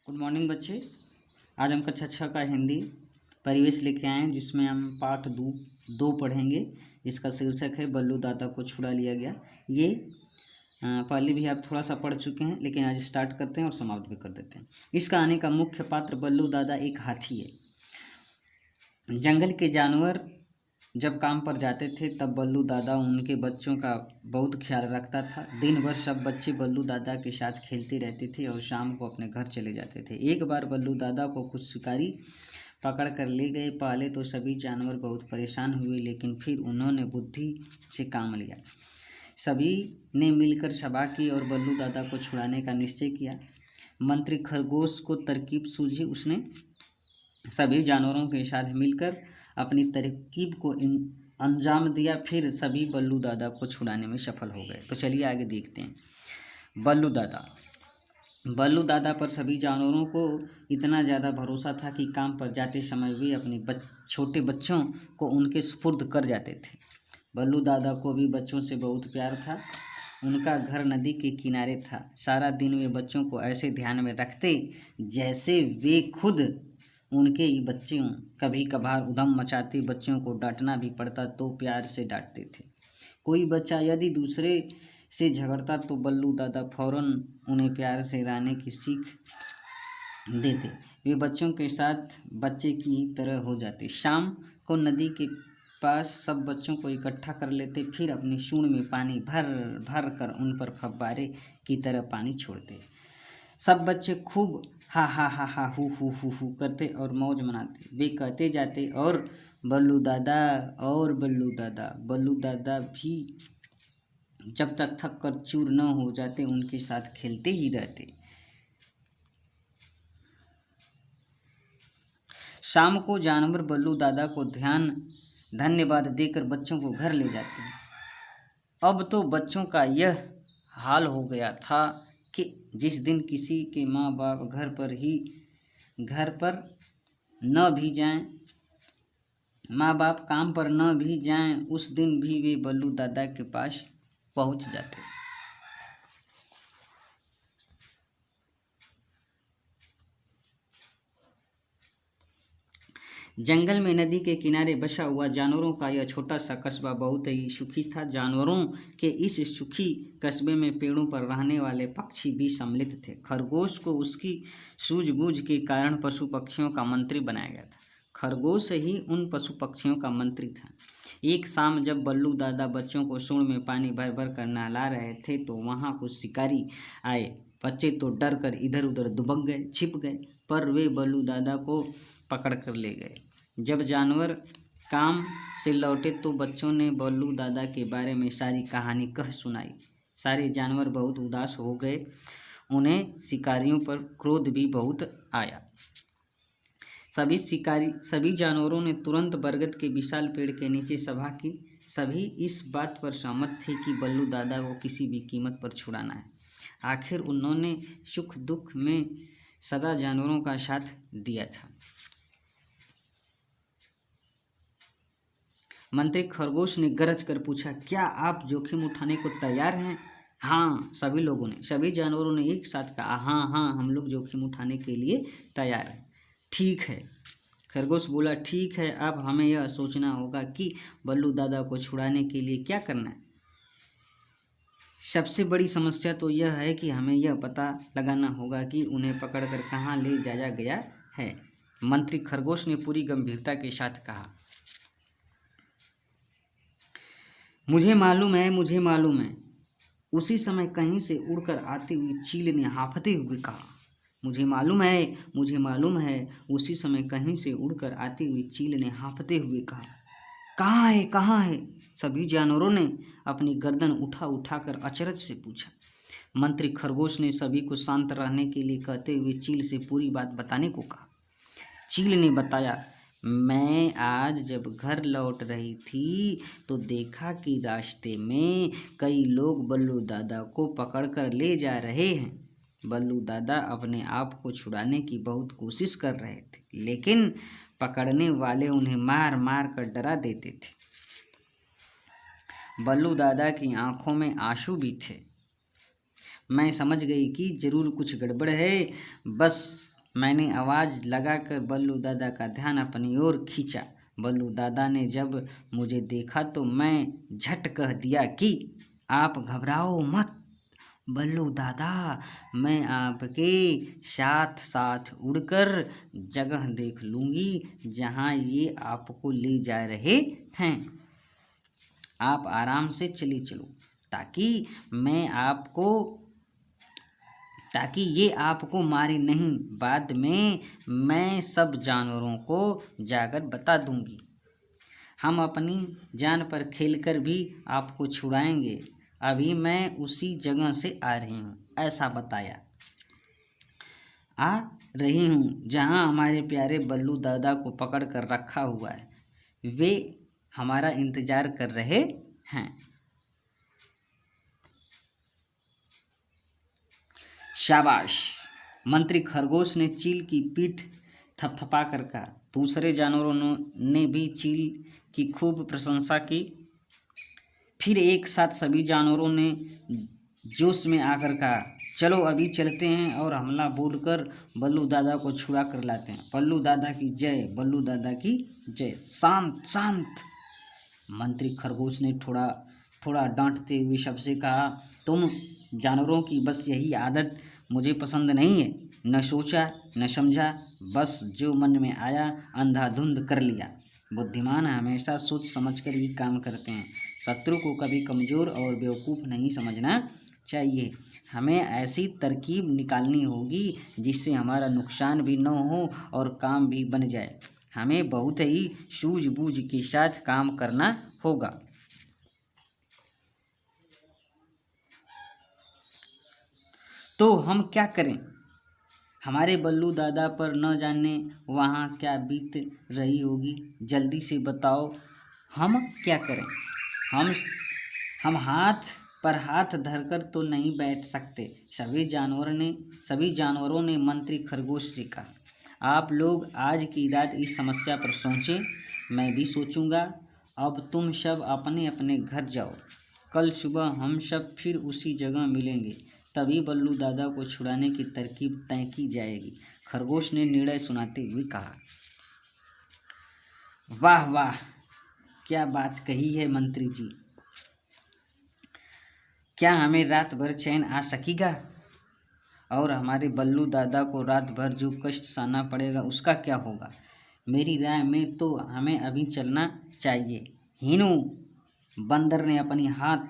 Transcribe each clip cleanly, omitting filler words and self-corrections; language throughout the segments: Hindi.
गुड मॉर्निंग बच्चे। आज हम कक्षा 6 का हिंदी परिवेश लेके आए हैं, जिसमें हम पाठ दो पढ़ेंगे। इसका शीर्षक है बल्लू दादा को छुड़ा लिया गया। ये पहले भी आप थोड़ा सा पढ़ चुके हैं, लेकिन आज स्टार्ट करते हैं और समाप्त भी कर देते हैं। इस कहानी का मुख्य पात्र बल्लू दादा एक हाथी है। जंगल के जानवर जब काम पर जाते थे तब बल्लू दादा उनके बच्चों का बहुत ख्याल रखता था। दिन भर सब बच्चे बल्लू दादा के साथ खेलते रहते थे और शाम को अपने घर चले जाते थे। एक बार बल्लू दादा को कुछ शिकारी पकड़ कर ले गए। पहले तो सभी जानवर बहुत परेशान हुए, लेकिन फिर उन्होंने बुद्धि से काम लिया। सभी ने मिलकर सभा की और बल्लू दादा को छुड़ाने का निश्चय किया। मंत्री खरगोश को तरकीब सूझी। उसने सभी जानवरों के साथ मिलकर अपनी तरकीब को अंजाम दिया। फिर सभी बल्लू दादा को छुड़ाने में सफल हो गए। तो चलिए आगे देखते हैं। बल्लू दादा पर सभी जानवरों को इतना ज़्यादा भरोसा था कि काम पर जाते समय वे अपने छोटे बच्चों को उनके सुपुर्द कर जाते थे। बल्लू दादा को भी बच्चों से बहुत प्यार था। उनका घर नदी के किनारे था। सारा दिन वे बच्चों को ऐसे ध्यान में रखते जैसे वे खुद उनके ही बच्चे हों। कभी कभार उधम मचाते बच्चों को डांटना भी पड़ता तो प्यार से डांटते थे। कोई बच्चा यदि दूसरे से झगड़ता तो बल्लू दादा फौरन उन्हें प्यार से रहने की सीख देते। वे बच्चों के साथ बच्चे की तरह हो जाते। शाम को नदी के पास सब बच्चों को इकट्ठा कर लेते, फिर अपनी सूंड में पानी भर भर कर उन पर फव्वारे की तरह पानी छोड़ते। सब बच्चे खूब हा हा हा हा हु करते और मौज मनाते। वे कहते जाते और बल्लू दादा भी जब तक थक कर चूर न हो जाते उनके साथ खेलते ही रहते। शाम को जानवर बल्लू दादा को धन्यवाद देकर बच्चों को घर ले जाते हैं। अब तो बच्चों का यह हाल हो गया था कि जिस दिन किसी के माँ बाप घर पर न भी जाएं, माँ बाप काम पर न भी जाएं, उस दिन भी वे बल्लू दादा के पास पहुँच जाते। जंगल में नदी के किनारे बसा हुआ जानवरों का यह छोटा सा कस्बा बहुत ही सुखी था। जानवरों के इस सुखी कस्बे में पेड़ों पर रहने वाले पक्षी भी सम्मिलित थे। खरगोश को उसकी सूझबूझ के कारण पशु पक्षियों का मंत्री बनाया गया था। खरगोश ही उन पशु पक्षियों का मंत्री था। एक शाम जब बल्लू दादा बच्चों को सूंड में पानी भर भर कर नहला रहे थे तो वहाँ कुछ शिकारी आए। बच्चे तो डर कर इधर उधर दुबक गए, छिप गए, पर वे बल्लू दादा को पकड़ कर ले गए। जब जानवर काम से लौटे तो बच्चों ने बल्लू दादा के बारे में सारी कहानी कह सुनाई। सारे जानवर बहुत उदास हो गए। उन्हें शिकारियों पर क्रोध भी बहुत आया। सभी जानवरों ने तुरंत बरगद के विशाल पेड़ के नीचे सभा की। सभी इस बात पर सहमत थे कि बल्लू दादा को किसी भी कीमत पर छुड़ाना है। आखिर उन्होंने सुख दुख में सदा जानवरों का साथ दिया था। मंत्री खरगोश ने गरज कर पूछा, क्या आप जोखिम उठाने को तैयार हैं? हाँ, सभी जानवरों ने एक साथ कहा, हाँ, हम लोग जोखिम उठाने के लिए तैयार हैं। ठीक है, खरगोश बोला, ठीक है, अब हमें यह सोचना होगा कि बल्लू दादा को छुड़ाने के लिए क्या करना है। सबसे बड़ी समस्या तो यह है कि हमें यह पता लगाना होगा कि उन्हें पकड़कर कहाँ ले जाया गया है। मंत्री खरगोश ने पूरी गंभीरता के साथ कहा, मुझे मालूम है। उसी समय कहीं से उड़कर आती हुई चील ने हांफते हुए कहा, मुझे मालूम है। उसी समय कहीं से उड़कर आती हुई चील ने हांफते हुए कहा, कहाँ है? सभी जानवरों ने अपनी गर्दन उठा कर अचरज से पूछा। मंत्री खरगोश ने सभी को शांत रहने के लिए कहते हुए चील से पूरी बात बताने को कहा। चील ने बताया, मैं आज जब घर लौट रही थी तो देखा कि रास्ते में कई लोग बल्लू दादा को पकड़कर ले जा रहे हैं। बल्लू दादा अपने आप को छुड़ाने की बहुत कोशिश कर रहे थे, लेकिन पकड़ने वाले उन्हें मार मार कर डरा देते थे। बल्लू दादा की आंखों में आंसू भी थे। मैं समझ गई कि जरूर कुछ गड़बड़ है। बस मैंने आवाज़ लगाकर बल्लू दादा का ध्यान अपनी ओर खींचा। बल्लू दादा ने जब मुझे देखा तो मैं झट कह दिया कि आप घबराओ मत बल्लू दादा, मैं आपके साथ साथ उड़कर जगह देख लूँगी जहाँ ये आपको ले जा रहे हैं। आप आराम से चली चलो ताकि ये आपको मारे नहीं। बाद में मैं सब जानवरों को जाकर बता दूंगी। हम अपनी जान पर खेलकर भी आपको छुड़ाएंगे। अभी मैं उसी जगह से आ रही हूँ, ऐसा बताया। आ रही हूँ जहाँ हमारे प्यारे बल्लू दादा को पकड़ कर रखा हुआ है। वे हमारा इंतज़ार कर रहे हैं। शाबाश, मंत्री खरगोश ने चील की पीठ थपथपा कर कहा। दूसरे जानवरों ने भी चील की खूब प्रशंसा की। फिर एक साथ सभी जानवरों ने जोश में आकर कहा, चलो अभी चलते हैं और हमला बोलकर बल्लू दादा को छुड़ा कर लाते हैं। बल्लू दादा की जय, बल्लू दादा की जय। शांत शांत, मंत्री खरगोश ने थोड़ा डांटते हुए सबसे कहा, तुम जानवरों की बस यही आदत मुझे पसंद नहीं है। न सोचा न समझा, बस जो मन में आया अंधाधुंध कर लिया। बुद्धिमान हमेशा सोच समझकर ही काम करते हैं। शत्रु को कभी कमज़ोर और बेवकूफ़ नहीं समझना चाहिए। हमें ऐसी तरकीब निकालनी होगी जिससे हमारा नुकसान भी न हो और काम भी बन जाए। हमें बहुत ही सूझबूझ के साथ काम करना होगा। तो हम क्या करें? हमारे बल्लू दादा पर न जाने वहाँ क्या बीत रही होगी। जल्दी से बताओ, हम क्या करें? हम हाथ पर हाथ धरकर तो नहीं बैठ सकते। सभी जानवरों ने मंत्री खरगोश से कहा। आप लोग आज की रात इस समस्या पर सोचें, मैं भी सोचूंगा। अब तुम सब अपने अपने घर जाओ। कल सुबह हम सब फिर उसी जगह मिलेंगे। तभी बल्लू दादा को छुड़ाने की तरकीब तय की जाएगी। खरगोश ने निर्णय सुनाते हुए कहा। वाह वाह, क्या बात कही है मंत्री जी। क्या हमें रात भर चैन आ सकेगा? और हमारे बल्लू दादा को रात भर जो कष्ट सहना पड़ेगा उसका क्या होगा? मेरी राय में तो हमें अभी चलना चाहिए। हीनू, बंदर ने अपनी हाथ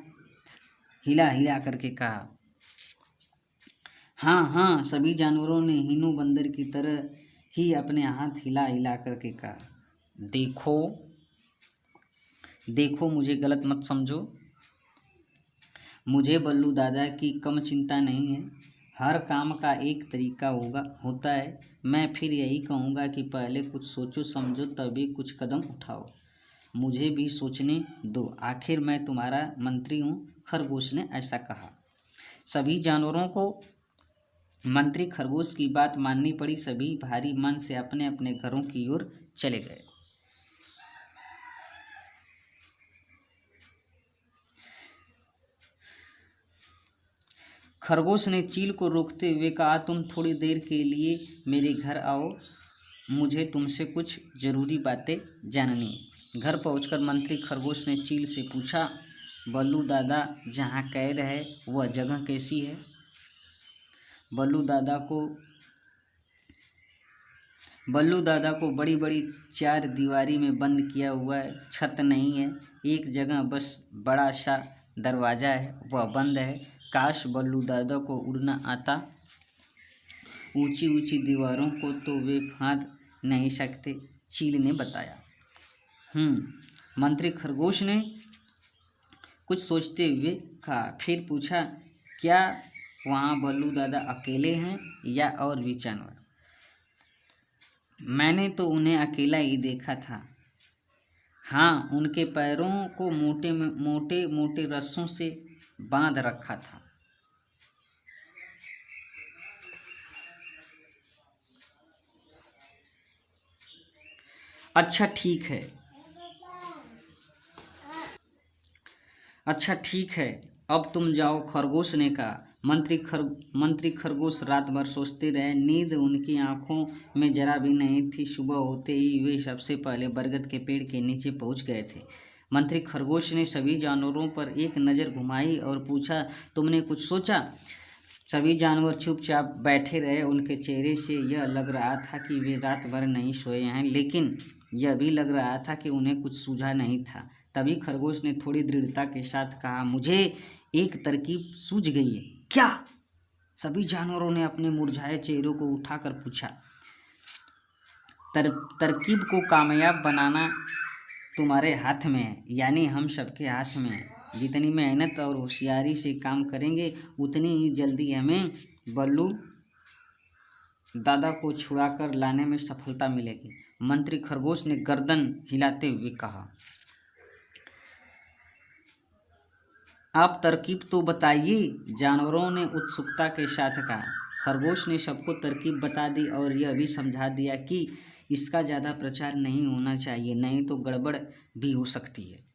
हिला हिला करके कहा। हाँ हाँ, सभी जानवरों ने हीनू बंदर की तरह ही अपने हाथ हिला हिला करके कहा। देखो, मुझे गलत मत समझो। मुझे बल्लू दादा की कम चिंता नहीं है। हर काम का एक तरीका होता है। मैं फिर यही कहूँगा कि पहले कुछ सोचो समझो तभी कुछ कदम उठाओ। मुझे भी सोचने दो, आखिर मैं तुम्हारा मंत्री हूँ। खरगोश ने ऐसा कहा। सभी जानवरों को मंत्री खरगोश की बात माननी पड़ी। सभी भारी मन से अपने अपने घरों की ओर चले गए। खरगोश ने चील को रोकते हुए कहा, तुम थोड़ी देर के लिए मेरे घर आओ, मुझे तुमसे कुछ ज़रूरी बातें जाननी है। घर पहुंचकर मंत्री खरगोश ने चील से पूछा, बल्लू दादा जहाँ कैद है वह जगह कैसी है? बल्लू दादा को बड़ी बड़ी चार दीवारी में बंद किया हुआ है। छत नहीं है, एक जगह बस बड़ा सा दरवाज़ा है, वह बंद है। काश बल्लू दादा को उड़ना आता। ऊंची ऊंची दीवारों को तो वे फांद नहीं सकते, चील ने बताया। मंत्री खरगोश ने कुछ सोचते हुए कहा। फिर पूछा, क्या वहाँ बल्लू दादा अकेले हैं या और भी जानवर? मैंने तो उन्हें अकेला ही देखा था। हाँ, उनके पैरों को मोटे मोटे रस्सों से बांध रखा था। अच्छा ठीक है, अब तुम जाओ, खरगोश ने कहा। मंत्री खरगोश रात भर सोचते रहे। नींद उनकी आंखों में जरा भी नहीं थी। सुबह होते ही वे सबसे पहले बरगद के पेड़ के नीचे पहुंच गए थे। मंत्री खरगोश ने सभी जानवरों पर एक नज़र घुमाई और पूछा, तुमने कुछ सोचा? सभी जानवर चुपचाप बैठे रहे। उनके चेहरे से यह लग रहा था कि वे रात भर नहीं सोए हैं, लेकिन यह भी लग रहा था कि उन्हें कुछ सूझा नहीं था। तभी खरगोश ने थोड़ी दृढ़ता के साथ कहा, मुझे एक तरकीब सूझ गई है। क्या? सभी जानवरों ने अपने मुरझाए चेहरों को उठाकर पूछा। तरकीब को कामयाब बनाना तुम्हारे हाथ में है, यानी हम सबके हाथ में है। जितनी मेहनत और होशियारी से काम करेंगे उतनी ही जल्दी हमें बल्लू दादा को छुड़ाकर लाने में सफलता मिलेगी। मंत्री खरगोश ने गर्दन हिलाते हुए कहा, आप तरकीब तो बताइए। जानवरों ने उत्सुकता के साथ कहा। खरगोश ने सबको तरकीब बता दी और यह भी समझा दिया कि इसका ज़्यादा प्रचार नहीं होना चाहिए, नहीं तो गड़बड़ भी हो सकती है।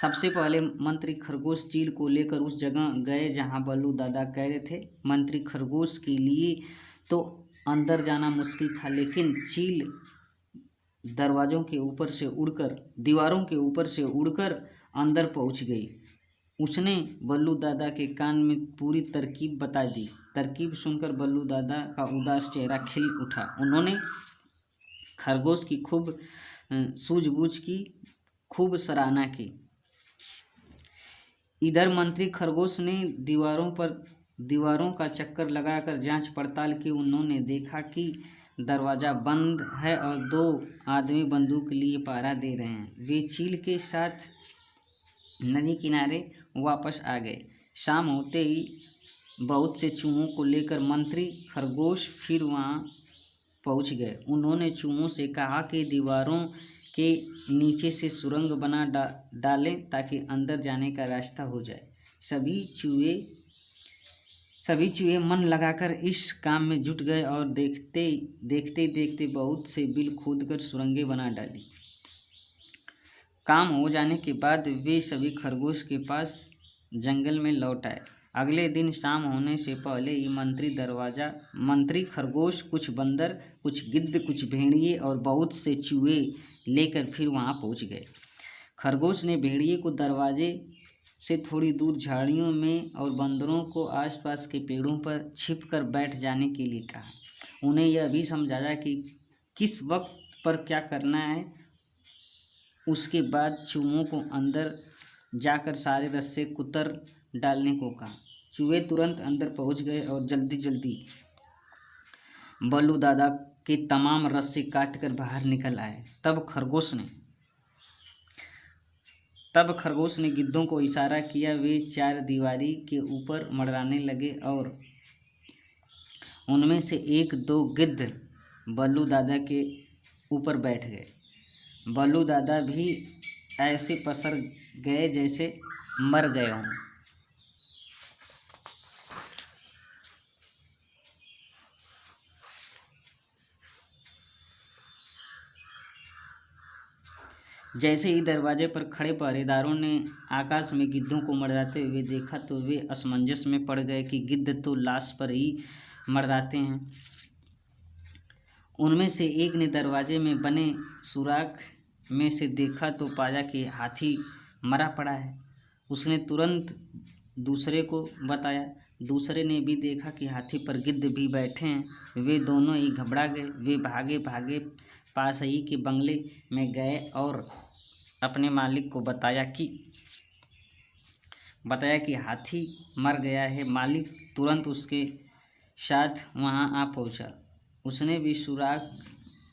सबसे पहले मंत्री खरगोश चील को लेकर उस जगह गए जहां बल्लू दादा कह रहे थे। मंत्री खरगोश के लिए तो अंदर जाना मुश्किल था, लेकिन चील दीवारों के ऊपर से उड़कर अंदर पहुंच गई। उसने बल्लू दादा के कान में पूरी तरकीब बता दी। तरकीब सुनकर बल्लू दादा का उदास चेहरा खिल उठा। उन्होंने खरगोश की खूब सूझबूझ की खूब सराहना की। इधर मंत्री खरगोश ने दीवारों का चक्कर लगाकर जांच पड़ताल की। उन्होंने देखा कि दरवाज़ा बंद है और 2 आदमी बंदूक लिए पहरा दे रहे हैं। वे चील के साथ नदी किनारे वापस आ गए। शाम होते ही बहुत से चूहों को लेकर मंत्री खरगोश फिर वहां पहुंच गए। उन्होंने चूहों से कहा कि दीवारों के नीचे से सुरंग बना डालें ताकि अंदर जाने का रास्ता हो जाए। सभी चूहे मन लगाकर इस काम में जुट गए और देखते बहुत से बिल खोदकर सुरंगें बना डाली। काम हो जाने के बाद वे सभी खरगोश के पास जंगल में लौट आए। अगले दिन शाम होने से पहले ही मंत्री खरगोश कुछ बंदर, कुछ गिद्ध, कुछ भेड़िए और बहुत से चूहे लेकर फिर वहां पहुंच गए। खरगोश ने भेड़िए को दरवाजे से थोड़ी दूर झाड़ियों में और बंदरों को आसपास के पेड़ों पर छिपकर बैठ जाने के लिए कहा। उन्हें यह भी समझाया कि किस वक्त पर क्या करना है। उसके बाद चूहों को अंदर जाकर सारे रस्से कुतर डालने को कहा। चूहे तुरंत अंदर पहुंच गए और जल्दी बल्लू दादा के तमाम रस्से काटकर बाहर निकल आए। तब खरगोश ने गिद्धों को इशारा किया। वे 4 दीवारी के ऊपर मंडराने लगे और उनमें से 1-2 गिद्ध बल्लू दादा के ऊपर बैठ गए। बल्लू दादा भी ऐसे पसर गए जैसे मर गए हों। जैसे ही दरवाजे पर खड़े पहरेदारों ने आकाश में गिद्धों को मंडराते हुए देखा तो वे असमंजस में पड़ गए कि गिद्ध तो लाश पर ही मंडराते हैं। उनमें से एक ने दरवाजे में बने सुराख में से देखा तो पाया कि हाथी मरा पड़ा है। उसने तुरंत दूसरे को बताया। दूसरे ने भी देखा कि हाथी पर गिद्ध भी बैठे हैं। वे दोनों ही घबरा गए। वे भागे पास ही के बंगले में गए और अपने मालिक को बताया कि हाथी मर गया है। मालिक तुरंत उसके साथ वहां आ पहुंचा। उसने भी सुराख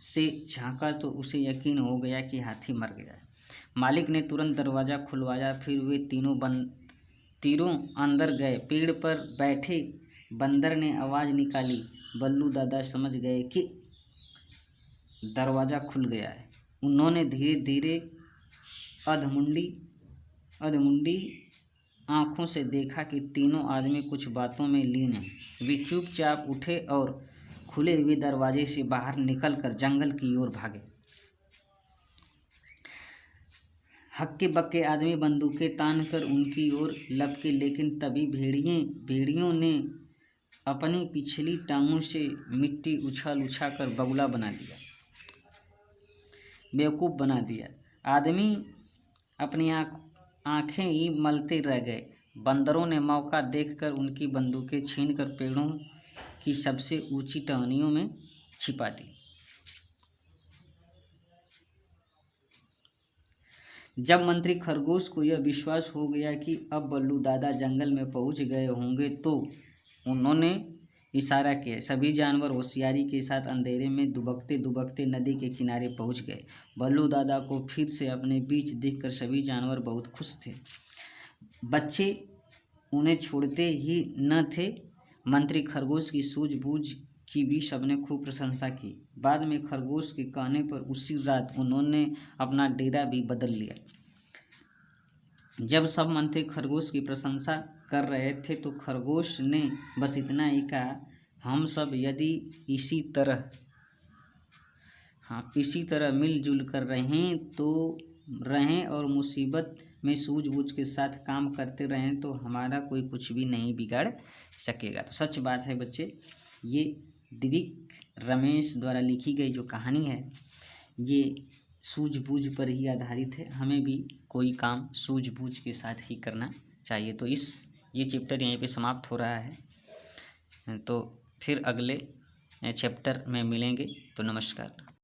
से झांका तो उसे यकीन हो गया कि हाथी मर गया है। मालिक ने तुरंत दरवाज़ा खुलवाया। फिर वे तीनों अंदर गए। पेड़ पर बैठे बंदर ने आवाज़ निकाली। बल्लू दादा समझ गए कि दरवाज़ा खुल गया है। उन्होंने धीरे धीरे अधमुंडी आँखों से देखा कि तीनों आदमी कुछ बातों में लीन हैं। वे चुपचाप उठे और खुले हुए दरवाजे से बाहर निकलकर जंगल की ओर भागे। हक्के बक्के आदमी बंदूकें तान कर उनकी ओर लपके, लेकिन तभी भेड़ियों ने अपनी पिछली टांगों से मिट्टी उछाल उछाल कर बगुला बना दिया, बेवकूफ़ बना दिया। आदमी अपनी आंखें ही मलते रह गए। बंदरों ने मौका देखकर उनकी बंदूकें छीनकर पेड़ों की सबसे ऊंची टहनियों में छिपा दी। जब मंत्री खरगोश को यह विश्वास हो गया कि अब बल्लू दादा जंगल में पहुंच गए होंगे, तो उन्होंने इशारा किया। सभी जानवर होशियारी के साथ अंधेरे में दुबकते दुबकते नदी के किनारे पहुंच गए। बल्लू दादा को फिर से अपने बीच देखकर सभी जानवर बहुत खुश थे। बच्चे उन्हें छोड़ते ही न थे। मंत्री खरगोश की सूझबूझ की भी सबने खूब प्रशंसा की। बाद में खरगोश के कहने पर उसी रात उन्होंने अपना डेरा भी बदल लिया। जब सब मंत्री खरगोश की प्रशंसा कर रहे थे तो खरगोश ने बस इतना ही कहा, हम सब यदि इसी तरह मिलजुल कर रहें और मुसीबत में सूझबूझ के साथ काम करते रहें तो हमारा कोई कुछ भी नहीं बिगाड़ सकेगा। तो सच बात है बच्चे, ये दिव्य रमेश द्वारा लिखी गई जो कहानी है ये सूझबूझ पर ही आधारित है। हमें भी कोई काम सूझबूझ के साथ ही करना चाहिए। तो ये चैप्टर यहीं पे समाप्त हो रहा है। तो फिर अगले चैप्टर में मिलेंगे। तो नमस्कार।